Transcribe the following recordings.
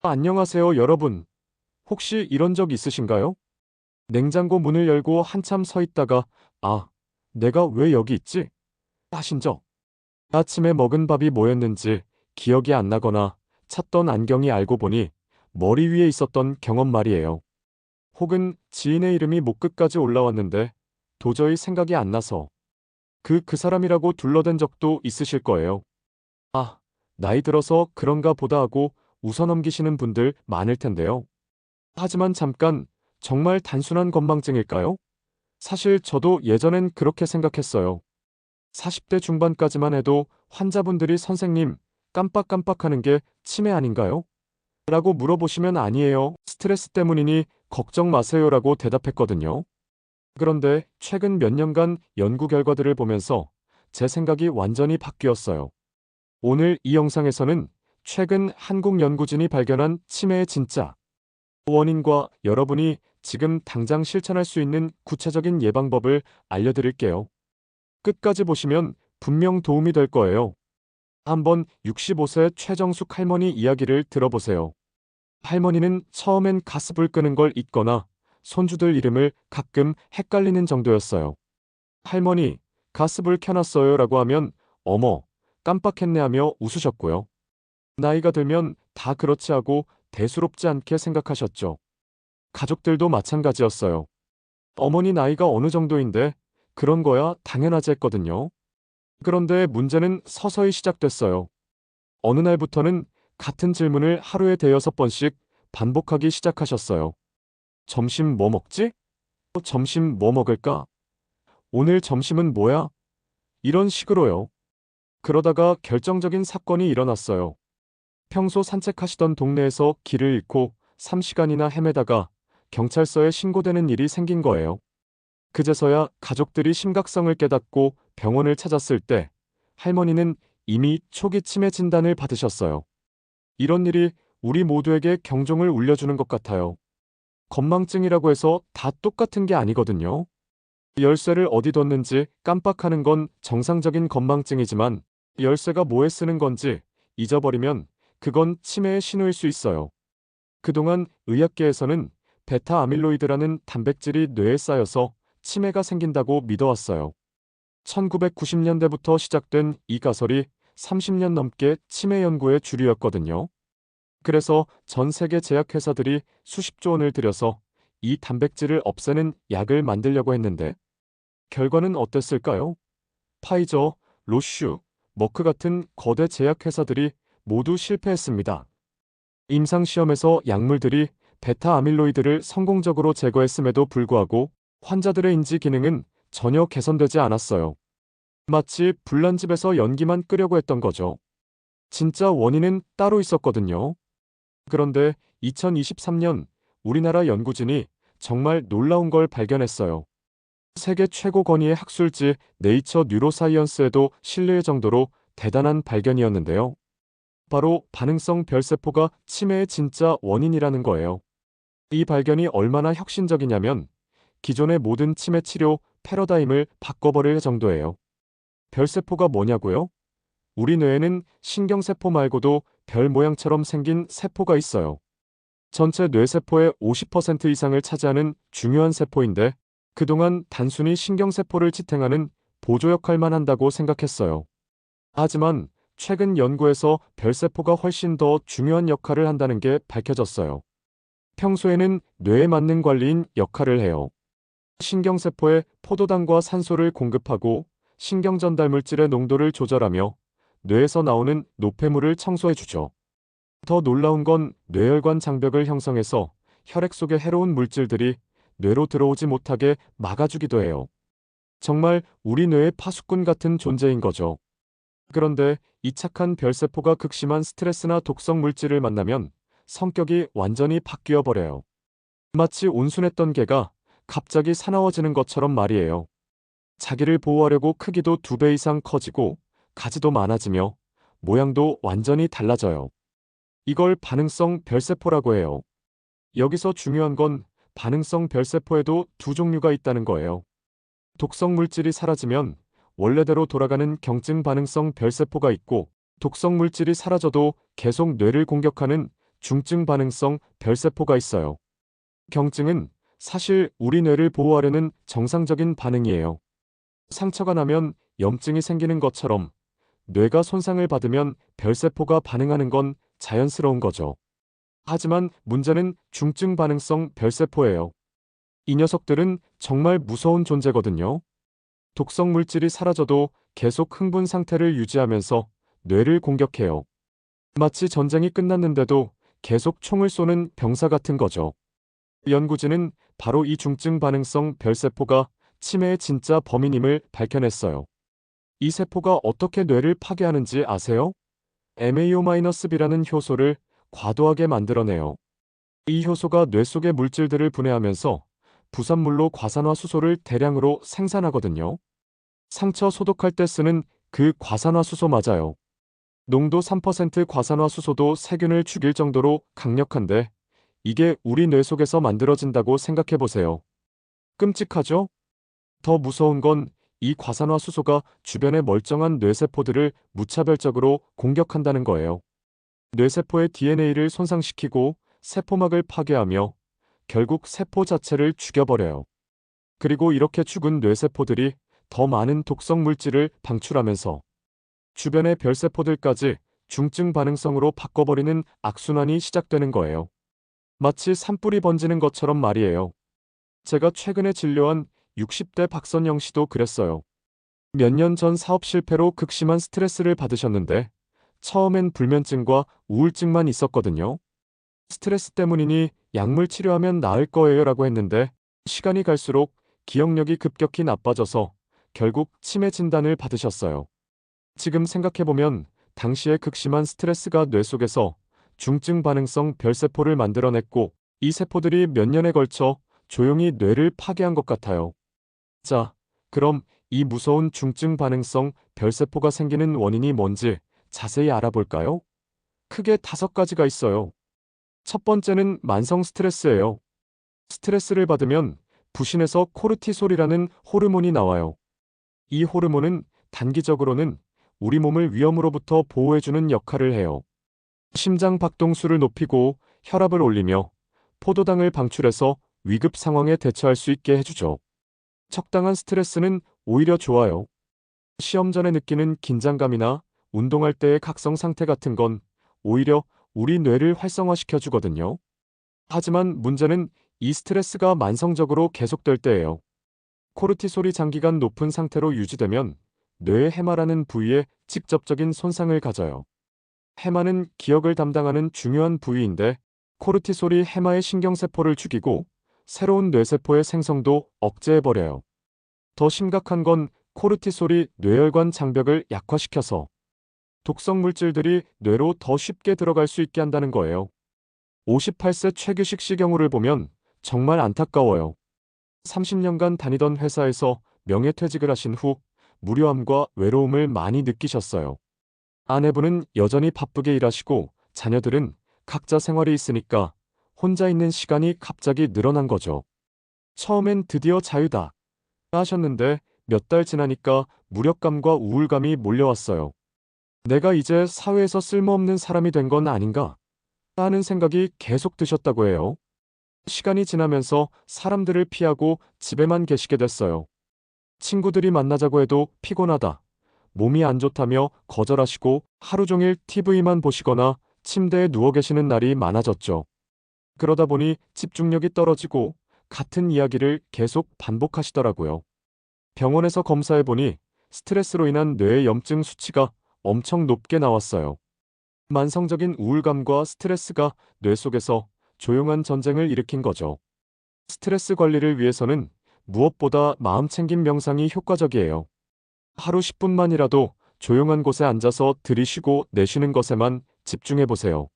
안녕하세요, 여러분. 혹시 이런 적 있으신가요? 냉장고 문을 열고 한참 서 있다가, 아, 내가 왜 여기 있지? 하신 적. 아침에 먹은 밥이 뭐였는지 기억이 안 나거나 찾던 안경이 알고 보니 머리 위에 있었던 경험 말이에요. 혹은 지인의 이름이 목끝까지 올라왔는데 도저히 생각이 안 나서 그 사람이라고 둘러댄 적도 있으실 거예요. 아, 나이 들어서 그런가 보다 하고 웃어넘기시는 분들 많을 텐데요. 하지만 잠깐, 정말 단순한 건망증일까요? 사실 저도 예전엔 그렇게 생각했어요. 40대 중반까지만 해도 환자분들이 선생님, 깜빡깜빡하는 게 치매 아닌가요? 라고 물어보시면 아니에요. 스트레스 때문이니 걱정 마세요라고 대답했거든요. 그런데 최근 몇 년간 연구 결과들을 보면서 제 생각이 완전히 바뀌었어요. 오늘 이 영상에서는 최근 한국 연구진이 발견한 치매의 진짜 원인과 여러분이 지금 당장 실천할 수 있는 구체적인 예방법을 알려드릴게요. 끝까지 보시면 분명 도움이 될 거예요. 한번 65세 최정숙 할머니 이야기를 들어보세요. 할머니는 처음엔 가스불 끄는 걸 잊거나 손주들 이름을 가끔 헷갈리는 정도였어요. 할머니, 가스불 켜놨어요 라고 하면 어머, 깜빡했네 하며 웃으셨고요. 나이가 들면 다 그렇지 하고 대수롭지 않게 생각하셨죠. 가족들도 마찬가지였어요. 어머니 나이가 어느 정도인데 그런 거야 당연하지 했거든요. 그런데 문제는 서서히 시작됐어요. 어느 날부터는 같은 질문을 하루에 대여섯 번씩 반복하기 시작하셨어요. 점심 뭐 먹지? 점심 뭐 먹을까? 오늘 점심은 뭐야? 이런 식으로요. 그러다가 결정적인 사건이 일어났어요. 평소 산책하시던 동네에서 길을 잃고 3시간이나 헤매다가 경찰서에 신고되는 일이 생긴 거예요. 그제서야 가족들이 심각성을 깨닫고 병원을 찾았을 때 할머니는 이미 초기 치매 진단을 받으셨어요. 이런 일이 우리 모두에게 경종을 울려주는 것 같아요. 건망증이라고 해서 다 똑같은 게 아니거든요. 열쇠를 어디 뒀는지 깜빡하는 건 정상적인 건망증이지만 열쇠가 뭐에 쓰는 건지 잊어버리면 그건 치매의 신호일 수 있어요. 그동안 의학계에서는 베타 아밀로이드라는 단백질이 뇌에 쌓여서 치매가 생긴다고 믿어왔어요. 1990년대부터 시작된 이 가설이 30년 넘게 치매 연구의 주류였거든요. 그래서 전 세계 제약회사들이 수십조 원을 들여서 이 단백질을 없애는 약을 만들려고 했는데 결과는 어땠을까요? 파이저, 로슈, 머크 같은 거대 제약회사들이 모두 실패했습니다. 임상시험에서 약물들이 베타 아밀로이드를 성공적으로 제거했음에도 불구하고 환자들의 인지 기능은 전혀 개선되지 않았어요. 마치 불난집에서 연기만 끄려고 했던 거죠. 진짜 원인은 따로 있었거든요. 그런데 2023년 우리나라 연구진이 정말 놀라운 걸 발견했어요. 세계 최고 권위의 학술지 네이처 뉴로사이언스에도 실릴 정도로 대단한 발견이었는데요. 바로 반응성 별세포가 치매의 진짜 원인이라는 거예요. 이 발견이 얼마나 혁신적이냐면 기존의 모든 치매 치료 패러다임을 바꿔버릴 정도예요. 별세포가 뭐냐고요? 우리 뇌에는 신경세포 말고도 별 모양처럼 생긴 세포가 있어요. 전체 뇌세포의 50% 이상을 차지하는 중요한 세포인데 그동안 단순히 신경세포를 지탱하는 보조 역할만 한다고 생각했어요. 하지만 최근 연구에서 별세포가 훨씬 더 중요한 역할을 한다는 게 밝혀졌어요. 평소에는 뇌에 맞는 관리인 역할을 해요. 신경세포에 포도당과 산소를 공급하고 신경전달물질의 농도를 조절하며 뇌에서 나오는 노폐물을 청소해주죠. 더 놀라운 건 뇌혈관 장벽을 형성해서 혈액 속의 해로운 물질들이 뇌로 들어오지 못하게 막아주기도 해요. 정말 우리 뇌의 파수꾼 같은 존재인 거죠. 그런데 이 착한 별세포가 극심한 스트레스나 독성 물질을 만나면 성격이 완전히 바뀌어 버려요. 마치 온순했던 개가 갑자기 사나워지는 것처럼 말이에요. 자기를 보호하려고 크기도 2배 이상 커지고 가지도 많아지며 모양도 완전히 달라져요. 이걸 반응성 별세포라고 해요. 여기서 중요한 건 반응성 별세포에도 두 종류가 있다는 거예요. 독성 물질이 사라지면 원래대로 돌아가는 경증 반응성 별세포가 있고 독성 물질이 사라져도 계속 뇌를 공격하는 중증 반응성 별세포가 있어요. 경증은 사실 우리 뇌를 보호하려는 정상적인 반응이에요. 상처가 나면 염증이 생기는 것처럼 뇌가 손상을 받으면 별세포가 반응하는 건 자연스러운 거죠. 하지만 문제는 중증 반응성 별세포예요. 이 녀석들은 정말 무서운 존재거든요. 독성 물질이 사라져도 계속 흥분 상태를 유지하면서 뇌를 공격해요. 마치 전쟁이 끝났는데도 계속 총을 쏘는 병사 같은 거죠. 연구진은 바로 이 중증 반응성 별세포가 치매의 진짜 범인임을 밝혀냈어요. 이 세포가 어떻게 뇌를 파괴하는지 아세요? MAO-B라는 효소를 과도하게 만들어내요. 이 효소가 뇌 속의 물질들을 분해하면서 부산물로 과산화수소를 대량으로 생산하거든요. 상처 소독할 때 쓰는 그 과산화수소 맞아요. 농도 3% 과산화수소도 세균을 죽일 정도로 강력한데 이게 우리 뇌 속에서 만들어진다고 생각해보세요. 끔찍하죠? 더 무서운 건 이 과산화수소가 주변의 멀쩡한 뇌세포들을 무차별적으로 공격한다는 거예요. 뇌세포의 DNA를 손상시키고 세포막을 파괴하며 결국 세포 자체를 죽여버려요. 그리고 이렇게 죽은 뇌세포들이 더 많은 독성 물질을 방출하면서 주변의 별세포들까지 중증 반응성으로 바꿔버리는 악순환이 시작되는 거예요. 마치 산불이 번지는 것처럼 말이에요. 제가 최근에 진료한 60대 박선영 씨도 그랬어요. 몇 년 전 사업 실패로 극심한 스트레스를 받으셨는데 처음엔 불면증과 우울증만 있었거든요. 스트레스 때문이니 약물 치료하면 나을 거예요 라고 했는데 시간이 갈수록 기억력이 급격히 나빠져서 결국 치매 진단을 받으셨어요. 지금 생각해보면 당시의 극심한 스트레스가 뇌 속에서 중증 반응성 별세포를 만들어냈고 이 세포들이 몇 년에 걸쳐 조용히 뇌를 파괴한 것 같아요. 자, 그럼 이 무서운 중증 반응성 별세포가 생기는 원인이 뭔지 자세히 알아볼까요? 크게 5가지가 있어요. 첫 번째는 만성 스트레스예요. 스트레스를 받으면 부신에서 코르티솔이라는 호르몬이 나와요. 이 호르몬은 단기적으로는 우리 몸을 위험으로부터 보호해주는 역할을 해요. 심장 박동수를 높이고 혈압을 올리며 포도당을 방출해서 위급 상황에 대처할 수 있게 해주죠. 적당한 스트레스는 오히려 좋아요. 시험 전에 느끼는 긴장감이나 운동할 때의 각성 상태 같은 건 오히려 우리 뇌를 활성화시켜 주거든요. 하지만 문제는 이 스트레스가 만성적으로 계속될 때예요. 코르티솔이 장기간 높은 상태로 유지되면 뇌의 해마라는 부위에 직접적인 손상을 가져요. 해마는 기억을 담당하는 중요한 부위인데 코르티솔이 해마의 신경세포를 죽이고 새로운 뇌세포의 생성도 억제해버려요. 더 심각한 건 코르티솔이 뇌혈관 장벽을 약화시켜서 독성 물질들이 뇌로 더 쉽게 들어갈 수 있게 한다는 거예요. 58세 최규식 씨 경우를 보면 정말 안타까워요. 30년간 다니던 회사에서 명예퇴직을 하신 후 무료함과 외로움을 많이 느끼셨어요. 아내분은 여전히 바쁘게 일하시고 자녀들은 각자 생활이 있으니까 혼자 있는 시간이 갑자기 늘어난 거죠. 처음엔 드디어 자유다 하셨는데 몇 달 지나니까 무력감과 우울감이 몰려왔어요. 내가 이제 사회에서 쓸모없는 사람이 된 건 아닌가 하는 생각이 계속 드셨다고 해요. 시간이 지나면서 사람들을 피하고 집에만 계시게 됐어요. 친구들이 만나자고 해도 피곤하다, 몸이 안 좋다며 거절하시고 하루 종일 TV만 보시거나 침대에 누워 계시는 날이 많아졌죠. 그러다 보니 집중력이 떨어지고 같은 이야기를 계속 반복하시더라고요. 병원에서 검사해보니 스트레스로 인한 뇌의 염증 수치가 엄청 높게 나왔어요. 만성적인 우울감과 스트레스가 뇌 속에서 조용한 전쟁을 일으킨 거죠. 스트레스 관리를 위해서는 무엇보다 마음챙김 명상이 효과적이에요. 하루 10분만이라도 조용한 곳에 앉아서 들이쉬고 내쉬는 것에만 집중해보세요.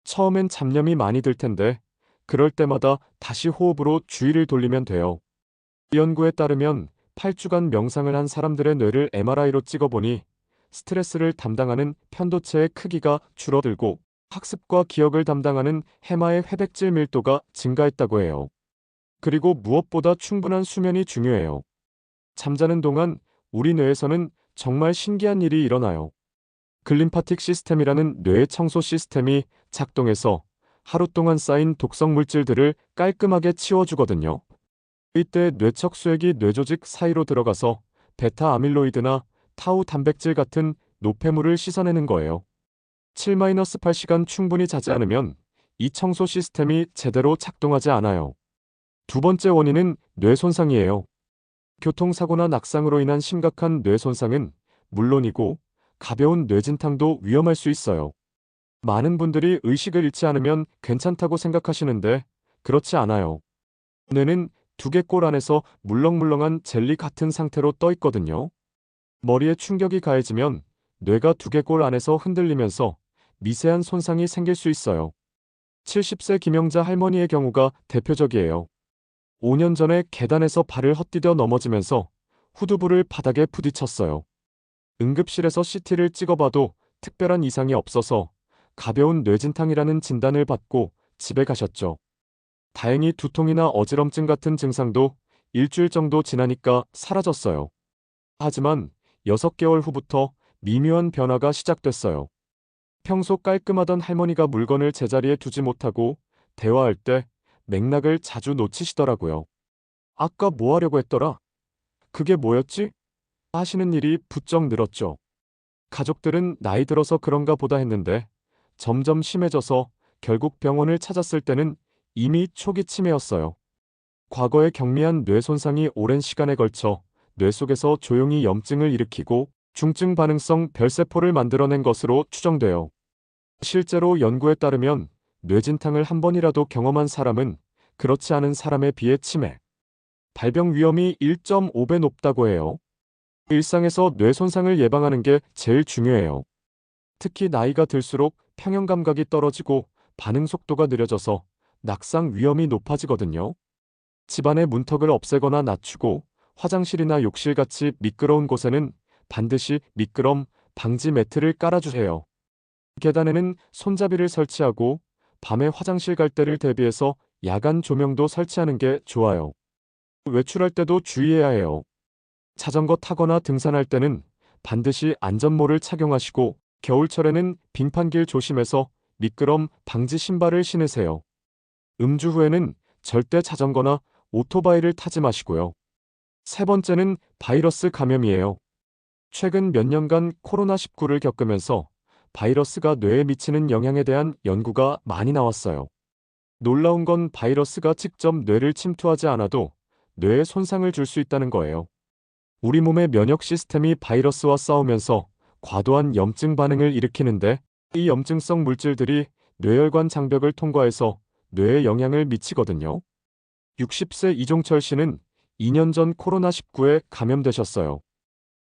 처음엔 잡념이 많이 들 텐데 그럴 때마다 다시 호흡으로 주의를 돌리면 돼요. 연구에 따르면 8주간 명상을 한 사람들의 뇌를 MRI로 찍어보니 스트레스를 담당하는 편도체의 크기가 줄어들고 학습과 기억을 담당하는 해마의 회백질 밀도가 증가했다고 해요. 그리고 무엇보다 충분한 수면이 중요해요. 잠자는 동안 우리 뇌에서는 정말 신기한 일이 일어나요. 글림파틱 시스템이라는 뇌의 청소 시스템이 작동해서 하루 동안 쌓인 독성 물질들을 깔끔하게 치워주거든요. 이때 뇌척수액이 뇌조직 사이로 들어가서 베타 아밀로이드나 타우 단백질 같은 노폐물을 씻어내는 거예요. 7-8시간 충분히 자지 않으면 이 청소 시스템이 제대로 작동하지 않아요. 두 번째 원인은 뇌 손상이에요. 교통사고나 낙상으로 인한 심각한 뇌 손상은 물론이고 가벼운 뇌진탕도 위험할 수 있어요. 많은 분들이 의식을 잃지 않으면 괜찮다고 생각하시는데 그렇지 않아요. 뇌는 두개골 안에서 물렁물렁한 젤리 같은 상태로 떠 있거든요. 머리에 충격이 가해지면 뇌가 두개골 안에서 흔들리면서 미세한 손상이 생길 수 있어요. 70세 김영자 할머니의 경우가 대표적이에요. 5년 전에 계단에서 발을 헛디뎌 넘어지면서 후두부를 바닥에 부딪혔어요. 응급실에서 CT를 찍어봐도 특별한 이상이 없어서 가벼운 뇌진탕이라는 진단을 받고 집에 가셨죠. 다행히 두통이나 어지럼증 같은 증상도 일주일 정도 지나니까 사라졌어요. 하지만 6개월 후부터 미묘한 변화가 시작됐어요. 평소 깔끔하던 할머니가 물건을 제자리에 두지 못하고 대화할 때 맥락을 자주 놓치시더라고요. 아까 뭐 하려고 했더라? 그게 뭐였지? 하시는 일이 부쩍 늘었죠. 가족들은 나이 들어서 그런가 보다 했는데 점점 심해져서 결국 병원을 찾았을 때는 이미 초기 치매였어요. 과거의 경미한 뇌 손상이 오랜 시간에 걸쳐 뇌 속에서 조용히 염증을 일으키고 중증 반응성 별세포를 만들어낸 것으로 추정돼요. 실제로 연구에 따르면 뇌진탕을 한 번이라도 경험한 사람은 그렇지 않은 사람에 비해 치매, 발병 위험이 1.5배 높다고 해요. 일상에서 뇌 손상을 예방하는 게 제일 중요해요. 특히 나이가 들수록 평형 감각이 떨어지고 반응 속도가 느려져서 낙상 위험이 높아지거든요. 집안의 문턱을 없애거나 낮추고 화장실이나 욕실같이 미끄러운 곳에는 반드시 미끄럼 방지 매트를 깔아주세요. 계단에는 손잡이를 설치하고 밤에 화장실 갈 때를 대비해서 야간 조명도 설치하는 게 좋아요. 외출할 때도 주의해야 해요. 자전거 타거나 등산할 때는 반드시 안전모를 착용하시고 겨울철에는 빙판길 조심해서 미끄럼 방지 신발을 신으세요. 음주 후에는 절대 자전거나 오토바이를 타지 마시고요. 세 번째는 바이러스 감염이에요. 최근 몇 년간 코로나19를 겪으면서 바이러스가 뇌에 미치는 영향에 대한 연구가 많이 나왔어요. 놀라운 건 바이러스가 직접 뇌를 침투하지 않아도 뇌에 손상을 줄 수 있다는 거예요. 우리 몸의 면역 시스템이 바이러스와 싸우면서 과도한 염증 반응을 일으키는데 이 염증성 물질들이 뇌혈관 장벽을 통과해서 뇌에 영향을 미치거든요. 60세 이종철 씨는 2년 전 코로나19에 감염되셨어요.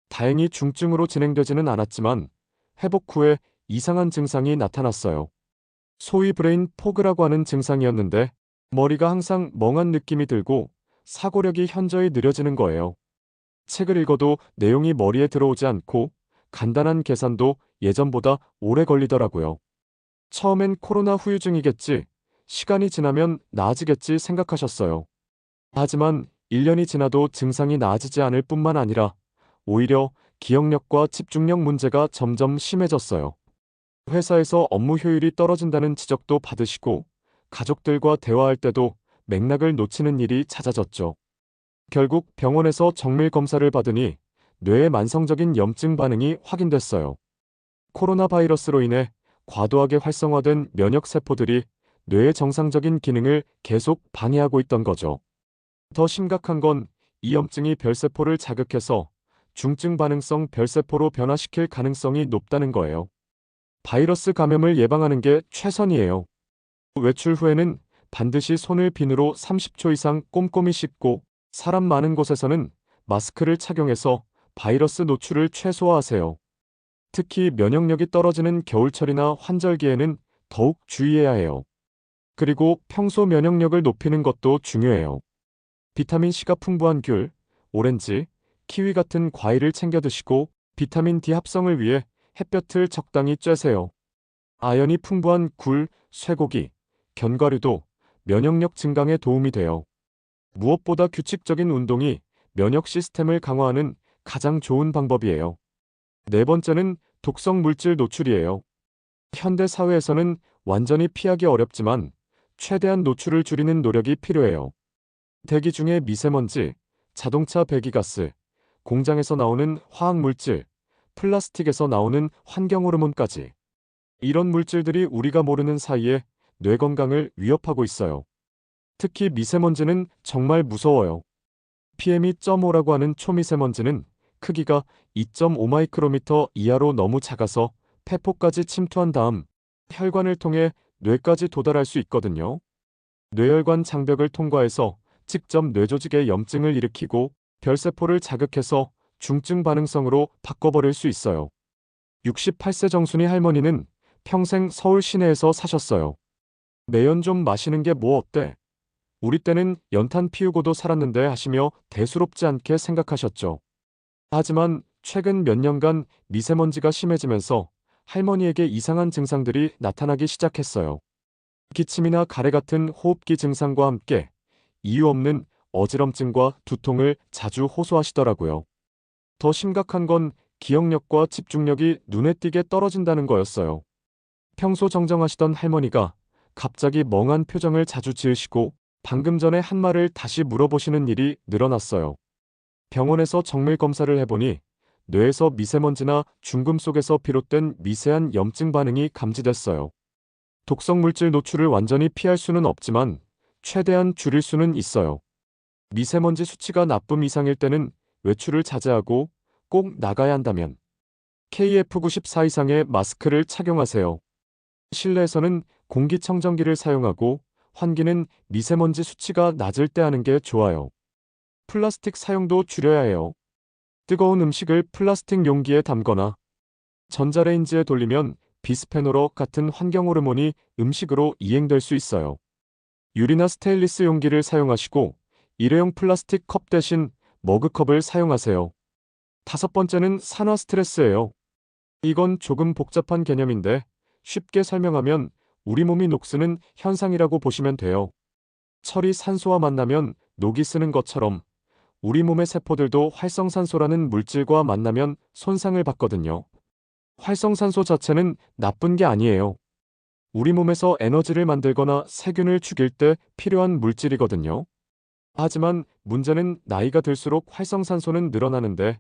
다행히 중증으로 진행되지는 않았지만 회복 후에 이상한 증상이 나타났어요. 소위 브레인 포그라고 하는 증상이었는데 머리가 항상 멍한 느낌이 들고 사고력이 현저히 느려지는 거예요. 책을 읽어도 내용이 머리에 들어오지 않고 간단한 계산도 예전보다 오래 걸리더라고요. 처음엔 코로나 후유증이겠지, 시간이 지나면 나아지겠지 생각하셨어요. 하지만 1년이 지나도 증상이 나아지지 않을 뿐만 아니라 오히려 기억력과 집중력 문제가 점점 심해졌어요. 회사에서 업무 효율이 떨어진다는 지적도 받으시고 가족들과 대화할 때도 맥락을 놓치는 일이 잦아졌죠. 결국 병원에서 정밀 검사를 받으니 뇌의 만성적인 염증 반응이 확인됐어요. 코로나 바이러스로 인해 과도하게 활성화된 면역 세포들이 뇌의 정상적인 기능을 계속 방해하고 있던 거죠. 더 심각한 건 이 염증이 별세포를 자극해서 중증 반응성 별세포로 변화시킬 가능성이 높다는 거예요. 바이러스 감염을 예방하는 게 최선이에요. 외출 후에는 반드시 손을 비누로 30초 이상 꼼꼼히 씻고 사람 많은 곳에서는 마스크를 착용해서 바이러스 노출을 최소화하세요. 특히 면역력이 떨어지는 겨울철이나 환절기에는 더욱 주의해야 해요. 그리고 평소 면역력을 높이는 것도 중요해요. 비타민C가 풍부한 귤, 오렌지, 키위 같은 과일을 챙겨 드시고 비타민 D 합성을 위해 햇볕을 적당히 쬐세요. 아연이 풍부한 굴, 쇠고기, 견과류도 면역력 증강에 도움이 돼요. 무엇보다 규칙적인 운동이 면역 시스템을 강화하는 가장 좋은 방법이에요. 네 번째는 독성 물질 노출이에요. 현대 사회에서는 완전히 피하기 어렵지만 최대한 노출을 줄이는 노력이 필요해요. 대기 중에 미세먼지, 자동차 배기가스, 공장에서 나오는 화학물질, 플라스틱에서 나오는 환경호르몬까지. 이런 물질들이 우리가 모르는 사이에 뇌 건강을 위협하고 있어요. 특히 미세먼지는 정말 무서워요. PM2.5라고 하는 초미세먼지는 크기가 2.5 마이크로미터 이하로 너무 작아서 폐포까지 침투한 다음 혈관을 통해 뇌까지 도달할 수 있거든요. 뇌혈관 장벽을 통과해서 직접 뇌조직에 염증을 일으키고 별세포를 자극해서 중증 반응성으로 바꿔버릴 수 있어요. 68세 정순이 할머니는 평생 서울 시내에서 사셨어요. 매연 좀 마시는 게 뭐 어때? 우리 때는 연탄 피우고도 살았는데 하시며 대수롭지 않게 생각하셨죠. 하지만 최근 몇 년간 미세먼지가 심해지면서 할머니에게 이상한 증상들이 나타나기 시작했어요. 기침이나 가래 같은 호흡기 증상과 함께 이유 없는 어지럼증과 두통을 자주 호소하시더라고요. 더 심각한 건 기억력과 집중력이 눈에 띄게 떨어진다는 거였어요. 평소 정정하시던 할머니가 갑자기 멍한 표정을 자주 지으시고 방금 전에 한 말을 다시 물어보시는 일이 늘어났어요. 병원에서 정밀 검사를 해보니 뇌에서 미세먼지나 중금 속에서 비롯된 미세한 염증 반응이 감지됐어요. 독성 물질 노출을 완전히 피할 수는 없지만 최대한 줄일 수는 있어요. 미세먼지 수치가 나쁨 이상일 때는 외출을 자제하고 꼭 나가야 한다면 KF94 이상의 마스크를 착용하세요. 실내에서는 공기청정기를 사용하고 환기는 미세먼지 수치가 낮을 때 하는 게 좋아요. 플라스틱 사용도 줄여야 해요. 뜨거운 음식을 플라스틱 용기에 담거나 전자레인지에 돌리면 비스페놀 같은 환경호르몬이 음식으로 이행될 수 있어요. 유리나 스테인리스 용기를 사용하시고 일회용 플라스틱 컵 대신 머그컵을 사용하세요. 다섯 번째는 산화 스트레스예요. 이건 조금 복잡한 개념인데 쉽게 설명하면 우리 몸이 녹쓰는 현상이라고 보시면 돼요. 철이 산소와 만나면 녹이 쓰는 것처럼 우리 몸의 세포들도 활성산소라는 물질과 만나면 손상을 받거든요. 활성산소 자체는 나쁜 게 아니에요. 우리 몸에서 에너지를 만들거나 세균을 죽일 때 필요한 물질이거든요. 하지만 문제는 나이가 들수록 활성산소는 늘어나는데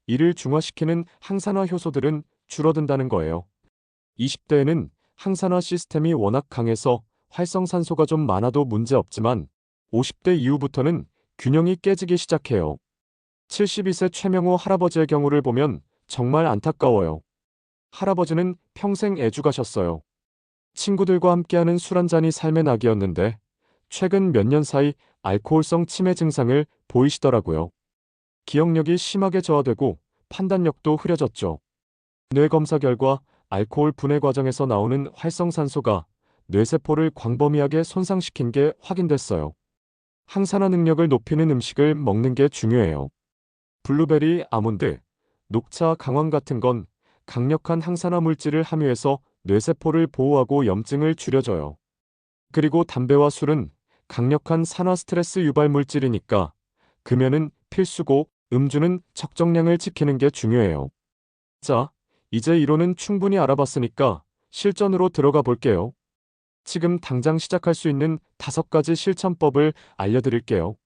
이를 중화시키는 항산화 효소들은 줄어든다는 거예요. 20대에는 항산화 시스템이 워낙 강해서 활성산소가 좀 많아도 문제 없지만 50대 이후부터는 균형이 깨지기 시작해요. 72세 최명호 할아버지의 경우를 보면 정말 안타까워요. 할아버지는 평생 애주가셨어요. 친구들과 함께하는 술 한잔이 삶의 낙이었는데 최근 몇 년 사이 알코올성 치매 증상을 보이시더라고요. 기억력이 심하게 저하되고 판단력도 흐려졌죠. 뇌 검사 결과 알코올 분해 과정에서 나오는 활성산소가 뇌세포를 광범위하게 손상시킨 게 확인됐어요. 항산화 능력을 높이는 음식을 먹는 게 중요해요. 블루베리, 아몬드, 녹차, 강황 같은 건 강력한 항산화 물질을 함유해서 뇌세포를 보호하고 염증을 줄여줘요. 그리고 담배와 술은 강력한 산화 스트레스 유발 물질이니까 금연은 필수고 음주는 적정량을 지키는 게 중요해요. 자, 이제 이론은 충분히 알아봤으니까 실전으로 들어가 볼게요. 지금 당장 시작할 수 있는 5가지 실천법을 알려드릴게요.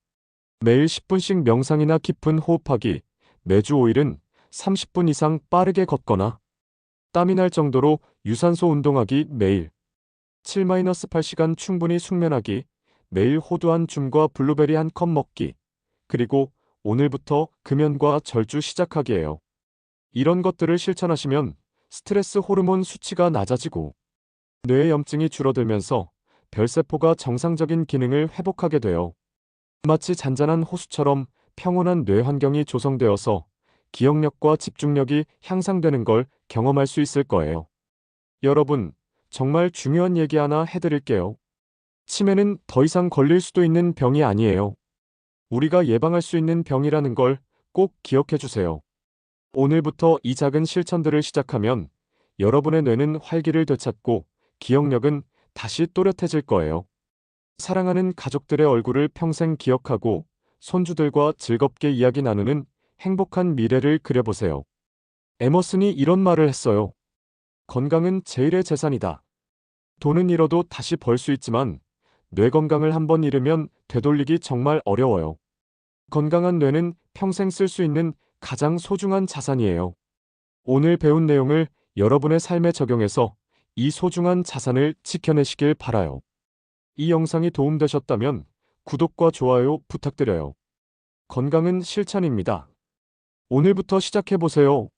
매일 10분씩 명상이나 깊은 호흡하기, 매주 5일은 30분 이상 빠르게 걷거나 땀이 날 정도로 유산소 운동하기 매일 7-8시간 충분히 숙면하기, 매일 호두 한 줌과 블루베리 한 컵 먹기, 그리고 오늘부터 금연과 절주 시작하기예요. 이런 것들을 실천하시면 스트레스 호르몬 수치가 낮아지고 뇌의 염증이 줄어들면서 별세포가 정상적인 기능을 회복하게 돼요. 마치 잔잔한 호수처럼 평온한 뇌 환경이 조성되어서 기억력과 집중력이 향상되는 걸 경험할 수 있을 거예요. 여러분, 정말 중요한 얘기 하나 해드릴게요. 치매는 더 이상 걸릴 수도 있는 병이 아니에요. 우리가 예방할 수 있는 병이라는 걸 꼭 기억해 주세요. 오늘부터 이 작은 실천들을 시작하면 여러분의 뇌는 활기를 되찾고 기억력은 다시 또렷해질 거예요. 사랑하는 가족들의 얼굴을 평생 기억하고 손주들과 즐겁게 이야기 나누는 행복한 미래를 그려보세요. 에머슨이 이런 말을 했어요. 건강은 제일의 재산이다. 돈은 잃어도 다시 벌 수 있지만 뇌 건강을 한번 잃으면 되돌리기 정말 어려워요. 건강한 뇌는 평생 쓸 수 있는 가장 소중한 자산이에요. 오늘 배운 내용을 여러분의 삶에 적용해서 이 소중한 자산을 지켜내시길 바라요. 이 영상이 도움되셨다면 구독과 좋아요 부탁드려요. 건강은 실천입니다. 오늘부터 시작해보세요.